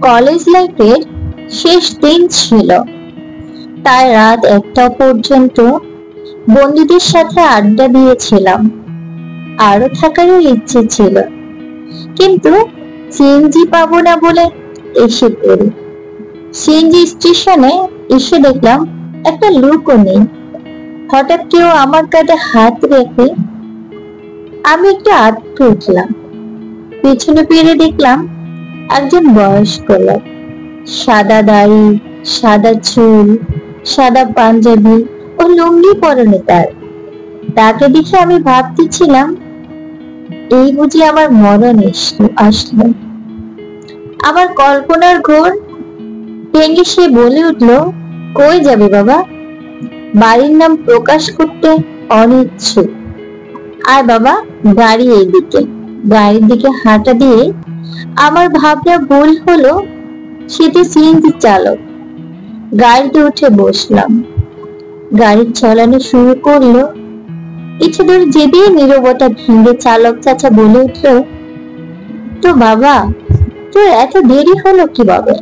College লাইফের শেষ দিন ছিল, তাই রাত 1টা পর্যন্ত বন্ধুদের সাথে আড্ডা দিয়েছিলাম। আরো থাকারও ইচ্ছে ছিল, কিন্তু সিএনজি পাবো না বলে এসে পড়ি। সিএনজি স্টেশনে এসে দেখলাম একটা লোকও নেই। হঠাৎ কেউ আমার কাঁধে হাত রেখে আমি একটু আটকে উঠলাম। পেছনে ফিরে দেখলাম একজন বয়স্ক লোক, সাদা দাড়ি, সাদা চুল, সাদা পাঞ্জাবি ও লুঙ্গি পরনে তার। তাকে দেখে আমি ভাবতেছিলাম, এই বুঝি আমার মরণ আসলো। আমার কল্পনার ঘোর ভেঙে সে বলে উঠলো, কই যাবে বাবা? বাড়ির নাম প্রকাশ করতে অনিচ্ছুক। আর বাবা, গাড়ি এইদিকে। গাড়ির দিকে হাঁটা দিয়ে আমার ভাবনা ভুল হলো, সেটা সিএনজি চালক। গাড়িতে উঠে বসলাম। গাড়ি চালানো শুরু করলো। কিছু দূর যেতেই নীরবতা ভেঙে চালক চাচা বলে উঠলো, তো বাবা, তোর এত দেরি হলো কিভাবে?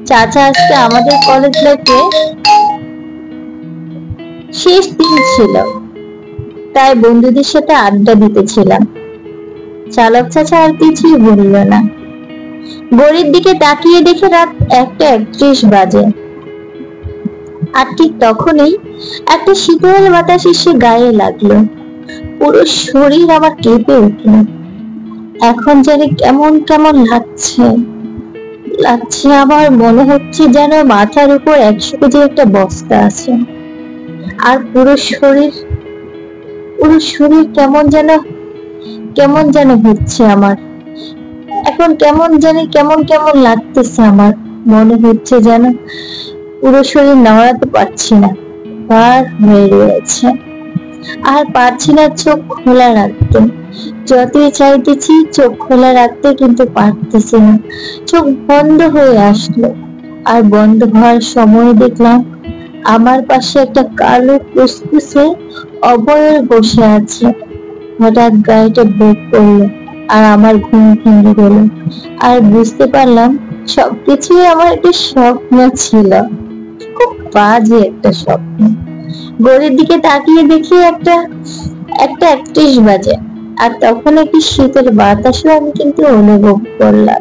চাচা, আজকে আমাদের কলেজ লাইফে শেষ দিন ছিল, তাই বন্ধুদের সাথে আড্ডা দিতেছিলাম। চালক চাচা আর কিছুই বলল না। ঘড়ির দিকে তাকিয়ে দেখে রাত 1টা 31 বাজে। আর ঠিক তখনই একটা শীতল বাতাস এসে গায়ে লাগলো। পুরো শরীর আমার কেঁপে উঠলো। এখন জানি কেমন কেমন লাগছে। আমার মনে হচ্ছে যেন মাথার উপর 100 কেজির একটা বস্তা আছে। আর পুরো শরীর কেমন যেন হচ্ছে আমার। এখন কেমন কেমন লাগতেছে আমার। মনে হচ্ছে যেন পুরো শরীর নাড়াতে পারছি না, ভার হয়ে রয়েছে। আর পারছি না চোখ খোলা রাখতে। যতই চাইতেছি চোখ খোলা রাখতে, কিন্তু পারতেছি না। চোখ বন্ধ হয়ে আসলো। আর বন্ধ হওয়ার সময় দেখলাম আমার পাশে একটা কালো কুসকুসে অবয়ব বসে আছে। হঠাৎ গাড়িটা ব্রেক করলো আর আমার ঘুম ভেঙে গেল। আর বুঝতে পারলাম সবকিছুই আমার একটা স্বপ্ন ছিল, খুব বাজে একটা স্বপ্ন। ঘড়ির দিকে তাকিয়ে দেখি একটা 1টা 31 বাজে। আর তখন একটি শীতের বাতাসও আমি কিন্তু অনুভব করলাম।